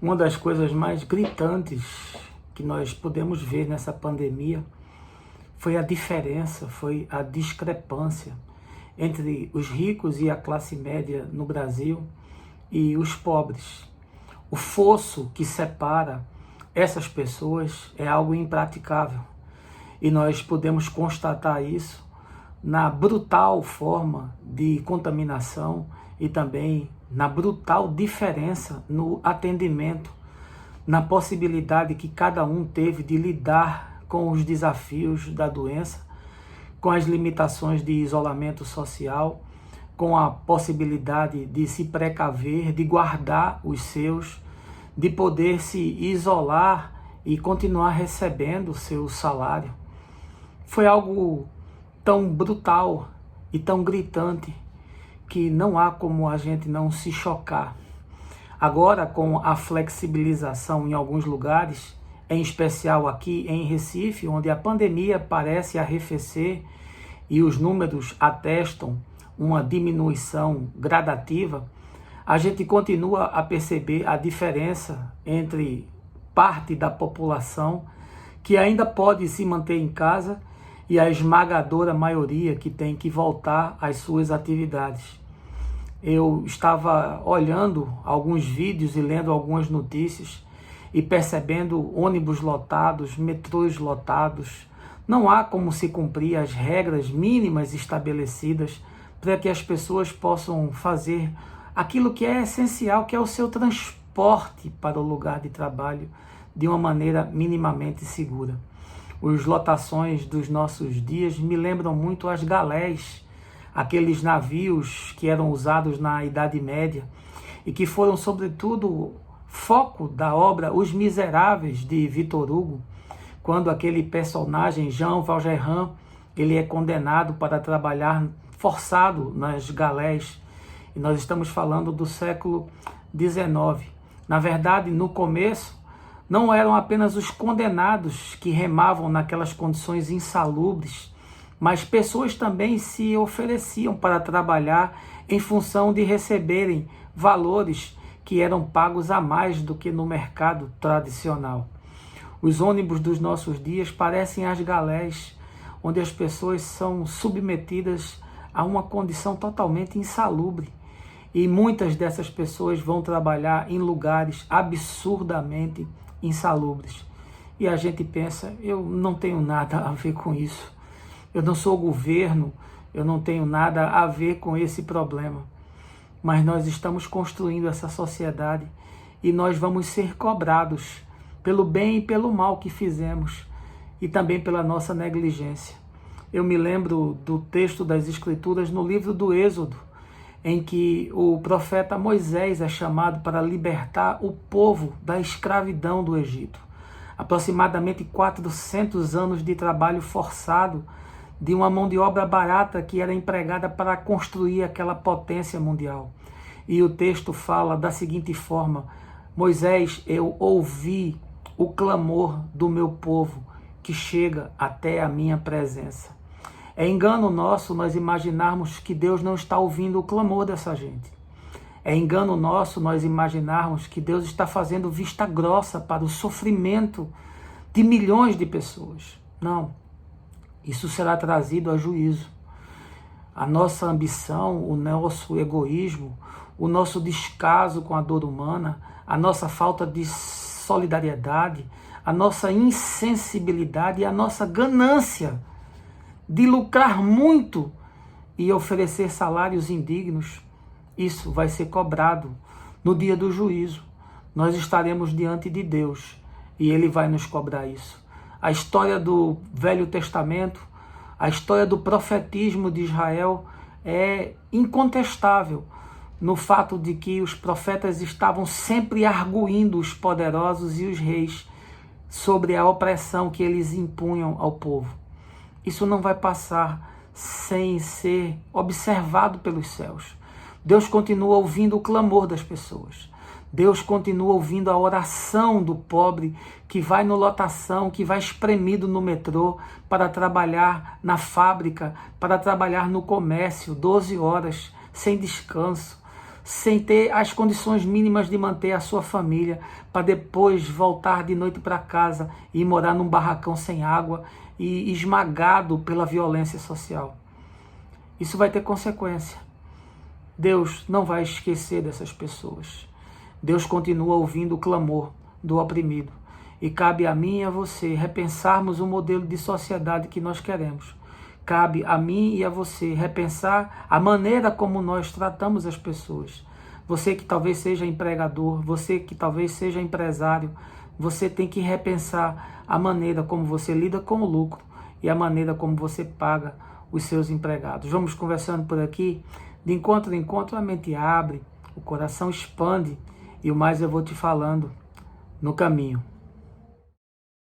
Uma das coisas mais gritantes que nós podemos ver nessa pandemia foi a diferença, foi a discrepância entre os ricos e a classe média no Brasil e os pobres. O fosso que separa essas pessoas é algo impraticável. E nós podemos constatar isso na brutal forma de contaminação e também na brutal diferença no atendimento, na possibilidade que cada um teve de lidar com os desafios da doença, com as limitações de isolamento social, com a possibilidade de se precaver, de guardar os seus, de poder se isolar e continuar recebendo o seu salário. Foi algo tão brutal e tão gritante que não há como a gente não se chocar. Agora, com a flexibilização em alguns lugares, em especial aqui em Recife, onde a pandemia parece arrefecer e os números atestam uma diminuição gradativa, a gente continua a perceber a diferença entre parte da população que ainda pode se manter em casa e a esmagadora maioria que tem que voltar às suas atividades. Eu estava olhando alguns vídeos e lendo algumas notícias e percebendo ônibus lotados, metrôs lotados. Não há como se cumprir as regras mínimas estabelecidas para que as pessoas possam fazer aquilo que é essencial, que é o seu transporte para o lugar de trabalho de uma maneira minimamente segura. As lotações dos nossos dias me lembram muito as galés, aqueles navios que eram usados na Idade Média e que foram, sobretudo, foco da obra Os Miseráveis, de Victor Hugo, quando aquele personagem, Jean Valjean, ele é condenado para trabalhar forçado nas galés. E nós estamos falando do século XIX. Na verdade, no começo, não eram apenas os condenados que remavam naquelas condições insalubres, mas pessoas também se ofereciam para trabalhar em função de receberem valores que eram pagos a mais do que no mercado tradicional. Os ônibus dos nossos dias parecem as galés, onde as pessoas são submetidas a uma condição totalmente insalubre. E muitas dessas pessoas vão trabalhar em lugares absurdamente insalubres. E a gente pensa, eu não tenho nada a ver com isso. Eu não sou governo, eu não tenho nada a ver com esse problema. Mas nós estamos construindo essa sociedade e nós vamos ser cobrados pelo bem e pelo mal que fizemos e também pela nossa negligência. Eu me lembro do texto das Escrituras no livro do Êxodo, em que o profeta Moisés é chamado para libertar o povo da escravidão do Egito. Aproximadamente 400 anos de trabalho forçado, de uma mão de obra barata que era empregada para construir aquela potência mundial. E o texto fala da seguinte forma: Moisés, eu ouvi o clamor do meu povo que chega até a minha presença. É engano nosso nós imaginarmos que Deus não está ouvindo o clamor dessa gente. É engano nosso nós imaginarmos que Deus está fazendo vista grossa para o sofrimento de milhões de pessoas. Não. Isso será trazido a juízo. A nossa ambição, o nosso egoísmo, o nosso descaso com a dor humana, a nossa falta de solidariedade, a nossa insensibilidade e a nossa ganância de lucrar muito e oferecer salários indignos, isso vai ser cobrado no dia do juízo. Nós estaremos diante de Deus e Ele vai nos cobrar isso. A história do Velho Testamento, a história do profetismo de Israel é incontestável no fato de que os profetas estavam sempre arguindo os poderosos e os reis sobre a opressão que eles impunham ao povo. Isso não vai passar sem ser observado pelos céus. Deus continua ouvindo o clamor das pessoas. Deus continua ouvindo a oração do pobre que vai no lotação, que vai espremido no metrô para trabalhar na fábrica, para trabalhar no comércio, 12 horas, sem descanso, sem ter as condições mínimas de manter a sua família, para depois voltar de noite para casa e morar num barracão sem água e esmagado pela violência social. Isso vai ter consequência. Deus não vai esquecer dessas pessoas. Deus continua ouvindo o clamor do oprimido. E cabe a mim e a você repensarmos o modelo de sociedade que nós queremos. Cabe a mim e a você repensar a maneira como nós tratamos as pessoas. Você que talvez seja empregador, você que talvez seja empresário, você tem que repensar a maneira como você lida com o lucro e a maneira como você paga os seus empregados. Vamos conversando por aqui. De encontro em encontro a mente abre, o coração expande e o mais eu vou te falando no caminho.